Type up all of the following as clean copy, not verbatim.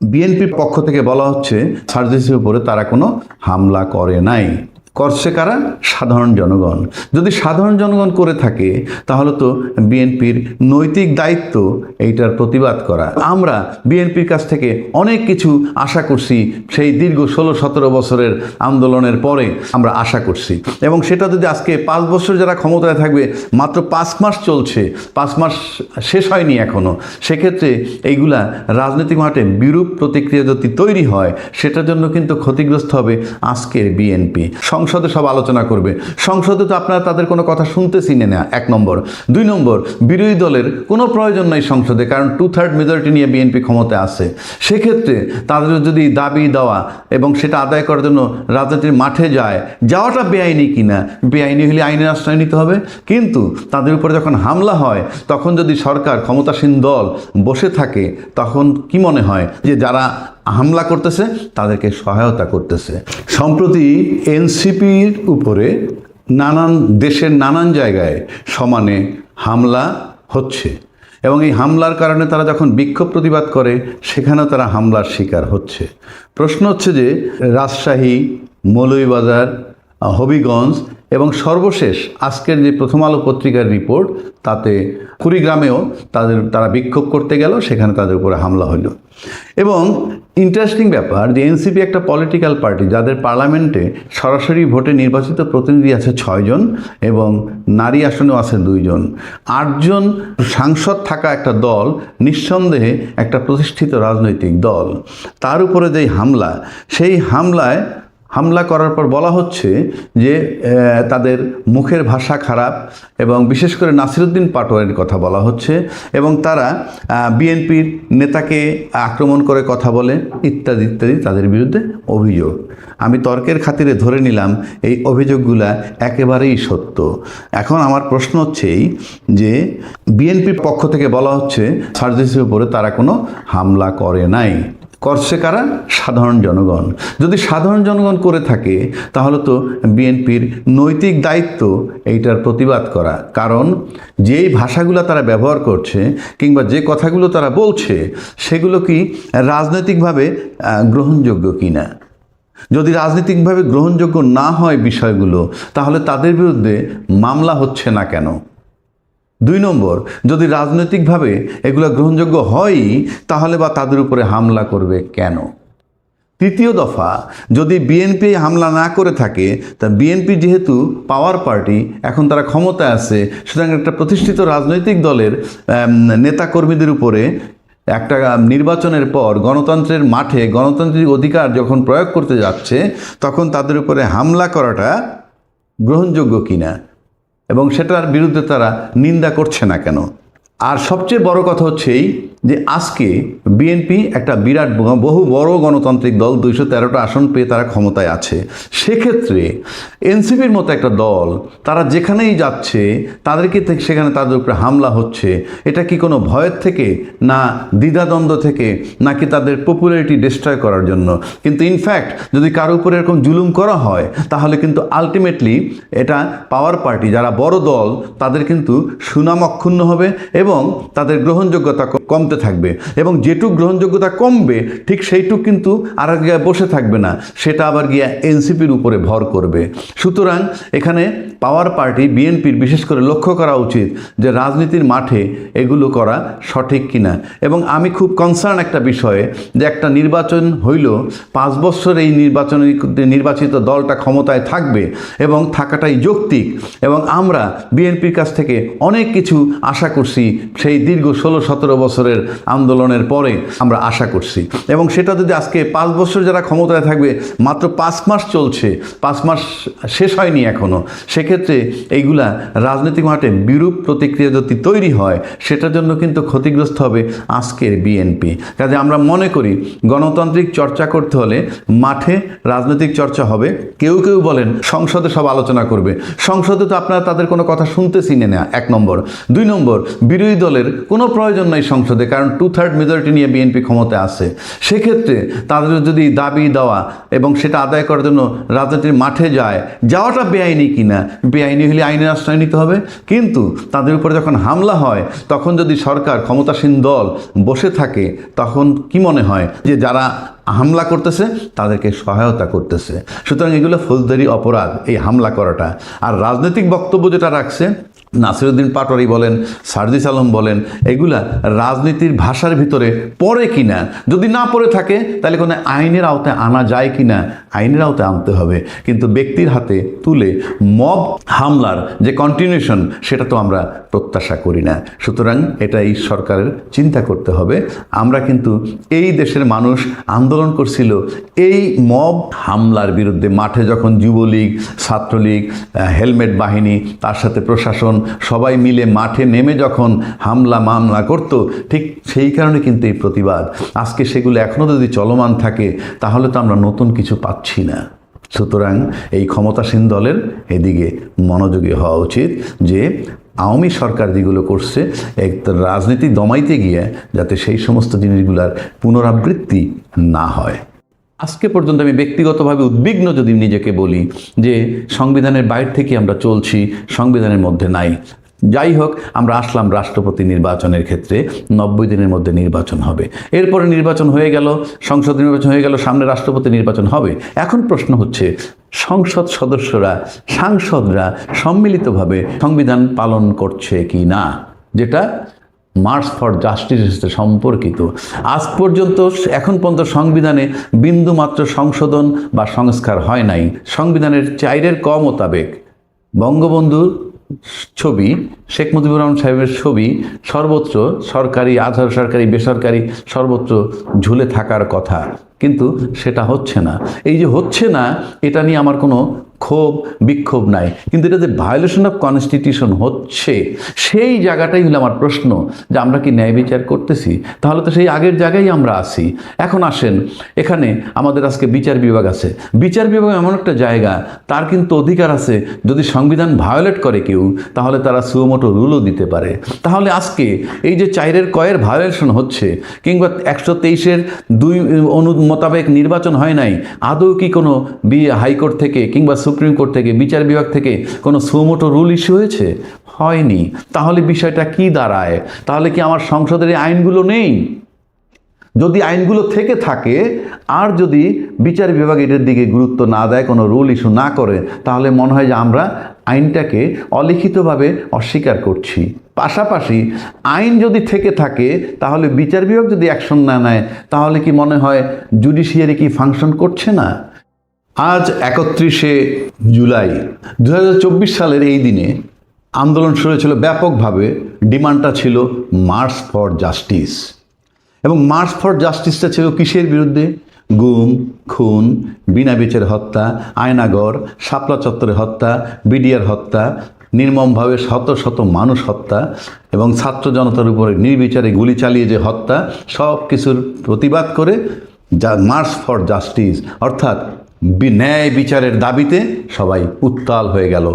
বিএনপির পক্ষ থেকে বলা হচ্ছে সার্জিসের উপরে তারা কোনো হামলা করে নাই। করছে কারা? সাধারণ জনগণ। যদি সাধারণ জনগণ করে থাকে তাহলে তো বিএনপির নৈতিক দায়িত্ব এইটার প্রতিবাদ করা। আমরা বিএনপির কাছ থেকে অনেক কিছু আশা করছি, সেই দীর্ঘ 16-17 বছরের আন্দোলনের পরে আমরা আশা করছি, এবং সেটা যদি আজকে 5 বছর যারা ক্ষমতায় থাকবে, মাত্র 5 মাস চলছে, 5 মাস শেষ হয়নি এখনও, সেক্ষেত্রে এইগুলা রাজনৈতিক মাঠে বিরূপ প্রতিক্রিয়া যদি তৈরি হয়, সেটার জন্য কিন্তু ক্ষতিগ্রস্ত হবে আজকের বিএনপি। সংসদে সব আলোচনা করবে, সংসদে তো আপনারা তাদের কোনো কথা শুনতেছি না, 1 নম্বর। 2 নম্বর, বিরোধী দলের কোনো প্রয়োজন নাই সংসদে, কারণ 2/3 মেজরিটি নিয়ে বিএনপি ক্ষমতায় আছে। সেক্ষেত্রে তাদের যদি দাবি দেওয়া এবং সেটা আদায় করার জন্য রাজনীতির মাঠে যাওয়াটা বেআইনি কিনা, বেআইনি হলে আইনের আশ্রয় নিতে হবে। কিন্তু তাদের উপরে যখন হামলা হয়, তখন যদি সরকার, ক্ষমতাসীন দল বসে থাকে, তখন কি মনে হয় যে যারা হামলা করতেছে তাদেরকে সহায়তা করতেছে। সম্প্রতি এনসিপির উপরে দেশের নানান জায়গায় সমানে হামলা হচ্ছে, এবং এই হামলার কারণে তারা যখন বিক্ষোভ প্রতিবাদ করে, সেখানেও তারা হামলার শিকার হচ্ছে। প্রশ্ন হচ্ছে যে রাজশাহী, মৌলভীবাজার, হবিগঞ্জ এবং সর্বশেষ আজকের যে প্রথম আলো পত্রিকার রিপোর্ট, তাতে কুড়িগ্রামেও তারা বিক্ষোভ করতে গেল, সেখানে তাদের উপরে হামলা হলো। এবং ইন্টারেস্টিং ব্যাপার যে এনসিপি একটা পলিটিক্যাল পার্টি, যাদের পার্লামেন্টে সরাসরি ভোটে নির্বাচিত প্রতিনিধি আছে 6 জন এবং নারী আসনেও আছে 2 জন। 8 জন সাংসদ থাকা একটা দল, নিঃসন্দেহে একটা প্রতিষ্ঠিত রাজনৈতিক দল। তার উপরে যেই হামলা, সেই হামলা করার পর বলা হচ্ছে যে তাদের মুখের ভাষা খারাপ, এবং বিশেষ করে নাসিরউদ্দিন পাটোয়ারির কথা বলা হচ্ছে, এবং তারা বিএনপির নেতাকে আক্রমণ করে কথা বলে, ইত্যাদি ইত্যাদি তাদের বিরুদ্ধে অভিযোগ। আমি তর্কের খাতিরে ধরে নিলাম এই অভিযোগগুলা একেবারেই সত্য। এখন আমার প্রশ্ন হচ্ছে এই যে বিএনপির পক্ষ থেকে বলা হচ্ছে সার্জিসের উপরে তারা কোনো হামলা করে নাই। করছে কারা? সাধারণ জনগণ। যদি সাধারণ জনগণ করে থাকে তাহলে তো বিএনপির নৈতিক দায়িত্ব এইটার প্রতিবাদ করা। কারণ যেই ভাষাগুলো তারা ব্যবহার করছে কিংবা যে কথাগুলো তারা বলছে, সেগুলো কি রাজনৈতিকভাবে গ্রহণযোগ্য কিনা? যদি রাজনৈতিকভাবে গ্রহণযোগ্য না হয় বিষয়গুলো, তাহলে তাদের বিরুদ্ধে মামলা হচ্ছে না কেন? 2 নম্বর, যদি রাজনৈতিকভাবে এগুলো গ্রহণযোগ্য হয়ই, তাহলে বা তাদের উপরে হামলা করবে কেন? 3য় দফা, যদি বিএনপি হামলা না করে থাকে, তা বিএনপি যেহেতু পাওয়ার পার্টি, এখন তারা ক্ষমতায় আছে, সুতরাং একটা প্রতিষ্ঠিত রাজনৈতিক দলের নেতাকর্মীদের উপরে একটা নির্বাচনের পর গণতন্ত্রের মাঠে গণতান্ত্রিক অধিকার যখন প্রয়োগ করতে যাচ্ছে, তখন তাদের উপরে হামলা করাটা গ্রহণযোগ্য কিনা, এবং সেটার বিরুদ্ধে তারা নিন্দা করছে না কেন? আর সবচেয়ে বড় কথা হচ্ছে এই যে আজকে বিএনপি একটা বিরাট বহু বড় গণতান্ত্রিক দল, 213টা আসন পেয়ে তারা ক্ষমতায় আছে। সেক্ষেত্রে এনসিপির মতো একটা দল, তারা যেখানেই যাচ্ছে তাদেরকে সেখানে তাদের উপরে হামলা হচ্ছে। এটা কি কোনো ভয়ের থেকে, না দ্বিধাদ্বন্দ্ব থেকে, নাকি তাদের পপুলারিটি ডিস্ট্রয় করার জন্য? কিন্তু ইনফ্যাক্ট যদি কারো উপরে এরকম জুলুম করা হয়, তাহলে কিন্তু আলটিমেটলি এটা পাওয়ার পার্টি, যারা বড় দল, তাদের কিন্তু সুনাম অক্ষুণ্ণ হবে এবং তাদের গ্রহণযোগ্যতা কমতে থাকবে, এবং যেটুক গ্রহণযোগ্যতা কমবে ঠিক সেইটুক কিন্তু আর এক জায়গায় বসে থাকবে না, সেটা আবার গিয়ে এনসিপির উপরে ভর করবে। সুতরাং এখানে পাওয়ার পার্টি বিএনপির বিশেষ করে লক্ষ্য করা উচিত যে রাজনীতির মাঠে এগুলো করা সঠিক কিনা। এবং আমি খুব কনসার্ন একটা বিষয়ে, যে একটা নির্বাচন হইল, 5 বছর এই নির্বাচিত দলটা ক্ষমতায় থাকবে এবং থাকাটাই যৌক্তিক, এবং আমরা বিএনপির কাছ থেকে অনেক কিছু আশা করছি, সেই দীর্ঘ 16-17 বছরের আন্দোলনের পরে আমরা আশা করছি, এবং সেটা যদি আজকে 5 বছর যারা ক্ষমতায় থাকবে, মাত্র 5 মাস চলছে, 5 মাস শেষ হয়নি এখনও, সেক্ষেত্রে এইগুলা রাজনৈতিক মাঠে বিরূপ প্রতিক্রিয়া যদি তৈরি হয়, সেটার জন্য কিন্তু ক্ষতিগ্রস্ত হবে আজকের বিএনপি। কাজে আমরা মনে করি গণতান্ত্রিক চর্চা করতে হলে মাঠে রাজনৈতিক চর্চা হবে। কেউ কেউ বলেন সংসদে সব আলোচনা করবে, সংসদে তো আপনারা তাদের কোনো কথা শুনতেছি না, 1 নম্বর। 2 নম্বর, বিরোধী দলের কোনো প্রয়োজন নাই সংসদে, কারণ 2/3 মেজরিটি নিয়ে নিয়ে বিএনপি ক্ষমতায় আসে, সেক্ষেত্রে তাদের যদি দাবি দেওয়া এবং সেটা আদায় করার জন্য রাজনীতির মাঠে যাওয়াটা বেআইনি কিনা, বেআইনি হলে আইনের আশ্রয় নিতে হবে। কিন্তু তাদের উপরে যখন হামলা হয় তখন যদি সরকার, ক্ষমতাসীন দল বসে থাকে, তখন কি মনে হয় যে যারা হামলা করতেছে তাদেরকে সহায়তা করতেছে। সুতরাং এগুলো ফৌজদারি অপরাধ, এই হামলা করাটা। আর রাজনৈতিক বক্তব্য যেটা রাখছে নাসিরউদ্দিন পাটোয়ারি বলেন, সার্জিস আলম বলেন, এগুলা রাজনীতির ভাষার ভিতরে পড়ে কিনা, যদি না পড়ে থাকে তাহলে কোনো আইনের আওতায় আনা যায় কিনা, আইনের আওতায় আনতে হবে। কিন্তু ব্যক্তির হাতে তুলে মব হামলার যে কন্টিনিউশন, সেটা তো আমরা প্রত্যাশা করি না। সুতরাং এটা এই সরকারের চিন্তা করতে হবে। আমরা কিন্তু এই দেশের মানুষ আন্দোলন করছিল এই মব হামলার বিরুদ্ধে। মাঠে যখন যুবলীগ, ছাত্রলীগ, হেলমেট বাহিনী, তার সাথে প্রশাসন সবাই মিলে মাঠে নেমে যখন মামলা করত, ঠিক সেই কারণে কিন্তু এই প্রতিবাদ। আজকে সেগুলো এখনও যদি চলমান থাকে তাহলে তো আমরা নতুন কিছু পাচ্ছি না। সুতরাং এই ক্ষমতাসীন দলের এদিকে মনোযোগী হওয়া উচিত যে আওয়ামী সরকার যেগুলো করছে রাজনীতি দমাইতে গিয়ে যাতে সেই সমস্ত জিনিসগুলার পুনরাবৃত্তি না হয়। আজকে পর্যন্ত আমি ব্যক্তিগতভাবে উদ্বিগ্ন যদি নিজেকে বলি যে সংবিধানের বাইরে থেকে আমরা চলছি, সংবিধানের মধ্যে নাই। যাই হোক, আমরা আসলাম রাষ্ট্রপতি নির্বাচনের ক্ষেত্রে 90 দিনের মধ্যে নির্বাচন হবে। এরপরে নির্বাচন হয়ে গেল, সংসদ নির্বাচন হয়ে গেল, সামনে রাষ্ট্রপতি নির্বাচন হবে। এখন প্রশ্ন হচ্ছে সংসদ সদস্যরা, সাংসদরা সম্মিলিতভাবে সংবিধান পালন করছে কি না, যেটা মার্চ ফর জাস্টিসের সাথে সম্পর্কিত। আজ পর্যন্ত, এখন পর্যন্ত সংবিধানে বিন্দুমাত্র সংশোধন বা সংস্কার হয় নাই। সংবিধানের 4-এর ক মোতাবেক বঙ্গবন্ধুর ছবি, শেখ মুজিবুর রহমান সাহেবের ছবি সর্বত্র, সরকারি, আধা সরকারি, বেসরকারি, সর্বত্র ঝুলে থাকার কথা, কিন্তু সেটা হচ্ছে না। এই যে হচ্ছে না, এটা নিয়ে আমার কোনো ক্ষোভ বিক্ষোভ নাই, কিন্তু এটা যে ভায়োলেশন অফ কনস্টিটিউশন হচ্ছে, সেই জায়গাটাই হলো আমার প্রশ্ন যে আমরা কি ন্যায় বিচার করতেছি? তাহলে তো সেই আগের জায়গায় আমরা আছি। এখন আসেন, এখানে আমাদের আজকে বিচার বিভাগ আছে। বিচার বিভাগ এমন একটা জায়গা, তার কিন্তু অধিকার আছে, যদি সংবিধান ভায়োলেট করে কেউ তাহলে তারা সুমোটো রুলও দিতে পারে। তাহলে আজকে এই যে 4-এর কয়ের ভায়োলেশন হচ্ছে, কিংবা 123-এর 2 মোতাবেক নির্বাচন হয় নাই, আদৌ কি কোনো হাইকোর্ট থেকে কিংবা সুপ্রিম কোর্ট থেকে, বিচার বিভাগ থেকে কোনো সুমোটো রুল ইস্যু হয়েছে? হয়নি। তাহলে বিষয়টা কি দাঁড়ায়? তাহলে কি আমার সংসদের আইনগুলো নেই? যদি আইনগুলো থেকে থাকে আর যদি বিচার বিভাগ এটার দিকে গুরুত্ব না দেয়, কোনো রুল ইস্যু না করে, তাহলে মনে হয় যে আমরা আইনটাকে অলিখিতভাবে অস্বীকার করছি। পাশাপাশি আইন যদি থেকে থাকে, তাহলে বিচার বিভাগ যদি অ্যাকশন না নেয়, তাহলে কি মনে হয় জুডিশিয়ারি কি ফাংশন করছে না? আজ 31শে জুলাই 2024 সালের এই দিনে আন্দোলন শুরু হয়েছিল ব্যাপকভাবে। ডিমান্ডটা ছিল মার্চ ফর জাস্টিস, এবং মার্চ ফর জাস্টিসটা ছিল কিসের বিরুদ্ধে? গুম, খুন, বিনা বিচারে হত্যা, আয়নাগর, শাপলা চত্বরে হত্যা, বিডিআর হত্যা, নির্মমভাবে শত শত মানুষ হত্যা, এবং ছাত্র জনতার উপরে নির্বিচারে গুলি চালিয়ে যে হত্যা, সব কিছুর প্রতিবাদ করে মার্চ ফর জাস্টিস, অর্থাৎ ন্যায় বিচারের দাবিতে সবাই উত্তাল হয়ে গেল।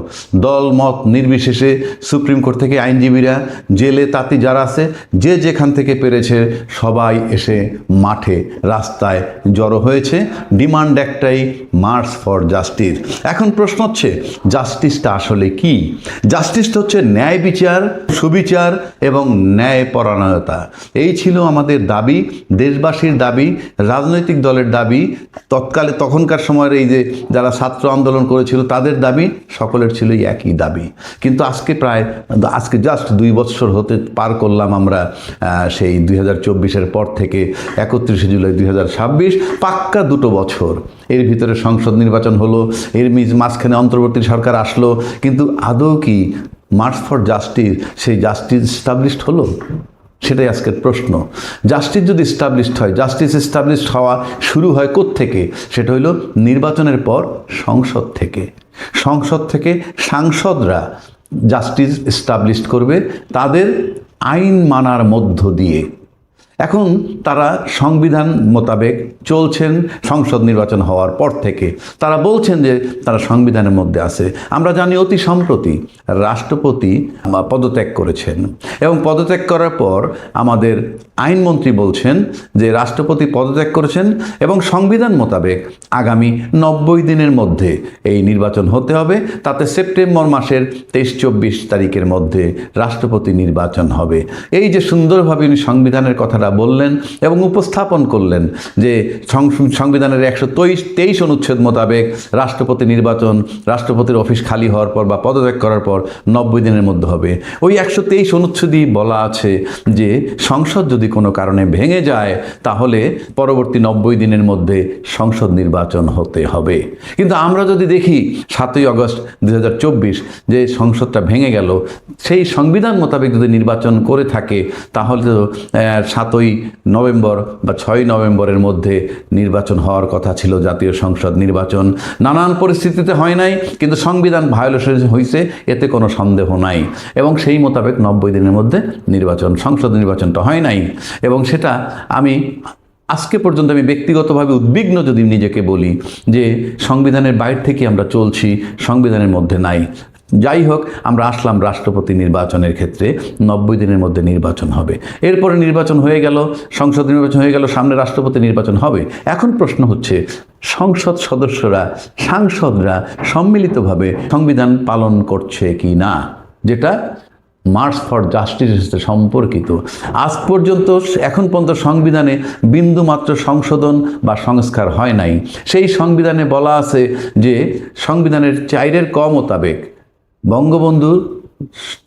দল মত নির্বিশেষে সুপ্রিম কোর্ট থেকে আইনজীবীরা, জেলে তাঁতি যারা আছে, যে যেখান থেকে পেরেছে সবাই এসে মাঠে রাস্তায় জড়ো হয়েছে। ডিমান্ড একটাই, মার্চ ফর জাস্টিস। এখন প্রশ্ন হচ্ছে জাস্টিসটা আসলে কি? জাস্টিসটা হচ্ছে ন্যায় বিচার, সুবিচার এবং ন্যায়পরায়ণতা। এই ছিল আমাদের দাবি, দেশবাসীর দাবি, রাজনৈতিক দলের দাবি, তখনকার সময়ের এই যে যারা ছাত্র আন্দোলন করেছিল তাদের দাবি, সকলের ছিল একই দাবি। কিন্তু আজকে জাস্ট 2 বছর হতে পার করলাম আমরা সেই 2024-এর পর থেকে 31শে জুলাই 2026, পাক্কা 2 বছর। এর ভিতরে সংসদ নির্বাচন হলো, এর মাঝখানে অন্তর্বর্তী সরকার আসলো, কিন্তু আদৌ কি মার্চ ফর জাস্টিস, সেই জাস্টিস এস্টাবলিশড হলো? সেটাই আজকের প্রশ্ন। জাস্টিস যদি এস্টাবলিশড হয়, জাস্টিস এস্টাবলিশড হওয়া শুরু হয় কোত্থেকে? সেটা হইল নির্বাচনের পর সংসদ থেকে। সংসদ থেকে সাংসদরা জাস্টিস এস্টাবলিশড করবে তাদের আইন মানার মধ্য দিয়ে। এখন তারা সংবিধান মোতাবেক চলছেন। সংসদ নির্বাচন হওয়ার পর থেকে তারা বলছেন যে তারা সংবিধানের মধ্যে আছে। আমরা জানি অতি সম্প্রতি রাষ্ট্রপতি পদত্যাগ করেছেন এবং পদত্যাগ করার পর আমাদের আইনমন্ত্রী বলছেন যে রাষ্ট্রপতি পদত্যাগ করেছেন এবং সংবিধান মোতাবেক আগামী 90 দিনের মধ্যে এই নির্বাচন হতে হবে। তাতে সেপ্টেম্বর মাসের 23-24 তারিখের মধ্যে রাষ্ট্রপতি নির্বাচন হবে। এই যে সুন্দরভাবে উনি সংবিধানের কথাটা বললেন এবং উপস্থাপন করলেন যে সংবিধানের 123 অনুচ্ছেদ মোতাবেক রাষ্ট্রপতি নির্বাচন রাষ্ট্রপতির অফিস খালি হওয়ার পর বা পদত্যাগ করার পর 90 দিনের মধ্যে হবে। ওই 123 অনুচ্ছেদই বলা আছে যে সংসদ যদি কোনো কারণে ভেঙে যায় তাহলে পরবর্তী 90 দিনের মধ্যে সংসদ নির্বাচন হতে হবে। কিন্তু আমরা যদি দেখি 7ই আগস্ট 2024 যে সংসদটা ভেঙে গেল, সেই সংবিধান মোতাবেক যদি নির্বাচন করে থাকে তাহলে তো 7ই নভেম্বর বা 6ই নভেম্বরের মধ্যে নির্বাচন হওয়ার কথা ছিল। জাতীয় সংসদ নির্বাচন নানান পরিস্থিতিতে হয় নাই, কিন্তু সংবিধান ভায়োলেশন হয়েছে, এতে কোনো সন্দেহ নাই। এবং সেই মোতাবেক 90 দিনের মধ্যে নির্বাচন, সংসদ নির্বাচনটা হয় নাই। এবং সেটা আজকে পর্যন্ত আমি ব্যক্তিগতভাবে উদ্বিগ্ন যদি নিজেকে বলি যে সংবিধানের বাইরে থেকে আমরা চলছি, সংবিধানের মধ্যে নাই। যাই হোক, আমরা আসলাম রাষ্ট্রপতি নির্বাচনের ক্ষেত্রে 90 দিনের মধ্যে নির্বাচন হবে। এরপরে নির্বাচন হয়ে গেল, সংসদ নির্বাচন হয়ে গেল, সামনে রাষ্ট্রপতি নির্বাচন হবে। এখন প্রশ্ন হচ্ছে সংসদ সদস্যরা, সাংসদরা সম্মিলিতভাবে সংবিধান পালন করছে কি না, যেটা মার্চ ফর জাস্টিসের সাথে সম্পর্কিত। আজ পর্যন্ত এখন পর্যন্ত সংবিধানে বিন্দুমাত্র সংশোধন বা সংস্কার হয় নাই। সেই সংবিধানে বলা আছে যে সংবিধানের 4 ক মোতাবেক বঙ্গবন্ধুর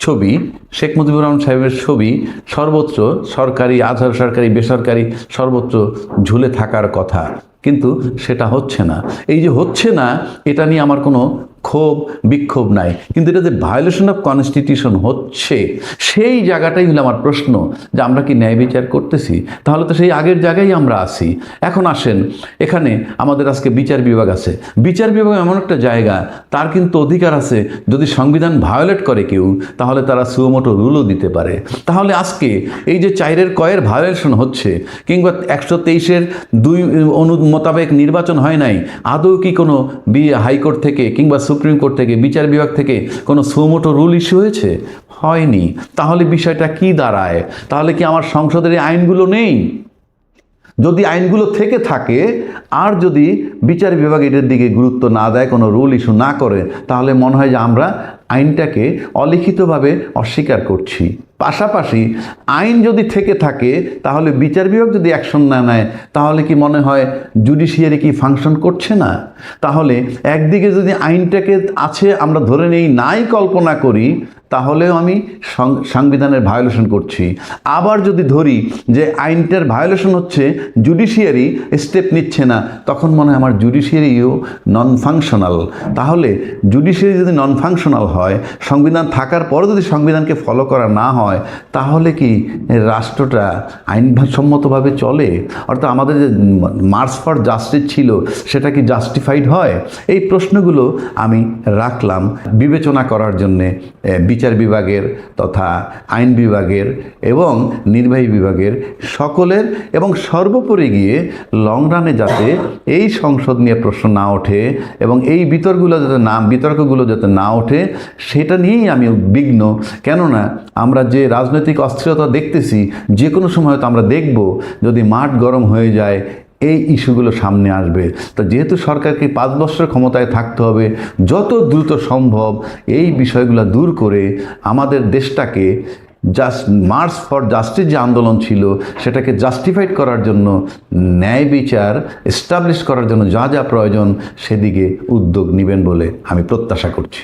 ছবি, শেখ মুজিবুর রহমান সাহেবের ছবি সর্বত্র সরকারি, আধা সরকারি, বেসরকারি সর্বত্র ঝুলে থাকার কথা, কিন্তু সেটা হচ্ছে না। এই যে হচ্ছে না, এটা নিয়ে আমার কোনো ক্ষোভ বিক্ষোভ নাই, কিন্তু এটা যে ভায়োলেশন অফ কনস্টিটিউশন হচ্ছে, সেই জায়গাটাই হলো আমার প্রশ্ন যে আমরা কি ন্যায় বিচার করতেছি? তাহলে তো সেই আগের জায়গায় আমরা আছি। এখন আসেন, এখানে আমাদের আজকে বিচার বিভাগ আছে। বিচার বিভাগ এমন একটা জায়গা, তার কিন্তু অধিকার আছে, যদি সংবিধান ভায়োলেট করে কেউ তাহলে তারা সুমোটো রুলও দিতে পারে। তাহলে আজকে এই যে 4 কয়ের ভায়োলেশন হচ্ছে, কিংবা 123-এর 2 অনু মোতাবেক নির্বাচন হয় নাই, আদৌ কি কোনো হাইকোর্ট থেকে কিংবা সুপ্রিম কোর্ট থেকে, বিচার বিভাগ থেকে কোনো সুমোটো রুল ইস্যু হয়েছে? হয়নি। তাহলে বিষয়টা কি দাঁড়ায়? তাহলে কি আমার সংসদের এই আইনগুলো নেই? যদি আইনগুলো থেকে থাকে আর যদি বিচার বিভাগ এটার দিকে গুরুত্ব না দেয়, কোনো রুল ইস্যু না করে, তাহলে মনে হয় যে আমরা আইনটাকে অলিখিতভাবে অস্বীকার করছি। পাশাপাশি আইন যদি থেকে থাকে, তাহলে বিচার বিভাগ যদি অ্যাকশন না নেয়, তাহলে কি মনে হয় জুডিশিয়ারি কি ফাংশন করছে না? তাহলে একদিকে যদি আইনটাকে আছে আমরা ধরে নেই, নাই কল্পনা করি, তাহলেও আমি সংবিধানের ভায়োলেশন করছি। আবার যদি ধরি যে আইনটার ভায়োলেশন হচ্ছে, জুডিশিয়ারি স্টেপ নিচ্ছে না, তখন মনে হয় আমার জুডিশিয়ারিও নন ফাংশনাল। তাহলে জুডিশিয়ারি যদি নন ফাংশনাল হয়, সংবিধান থাকার পরে যদি সংবিধানকে ফলো করা না হয়, তাহলে কি রাষ্ট্রটা আইনসম্মতভাবে চলে? অর্থাৎ আমাদের যে মার্চ ফর জাস্টিস ছিল, সেটা কি জাস্টিফাইড হয়? এই প্রশ্নগুলো আমি রাখলাম বিবেচনা করার জন্যে বিচার বিভাগের তথা আইন বিভাগের এবং নির্বাহী বিভাগের সকলের, এবং সর্বোপরি গিয়ে লং রানে যাতে এই সংসদ নিয়ে প্রশ্ন না ওঠে এবং এই বিতর্কগুলো যাতে না ওঠে, সেটা নিয়েই আমি উদ্বিগ্ন। কেননা আমরা যে রাজনৈতিক অস্থিরতা দেখতেছি, যে কোনো সময় হয়তো আমরা দেখব যদি মাঠ গরম হয়ে যায়, এই ইস্যুগুলো সামনে আসবে। তো যেহেতু সরকারকে 5 বছর ক্ষমতায় থাকতে হবে, যত দ্রুত সম্ভব এই বিষয়গুলো দূর করে আমাদের দেশটাকে মার্চ ফর জাস্টিস যে আন্দোলন ছিল, সেটাকে জাস্টিফাইড করার জন্য, ন্যায় বিচার এস্টাবলিশ করার জন্য যা যা প্রয়োজন, সেদিকে উদ্যোগ নেবেন বলে আমি প্রত্যাশা করছি।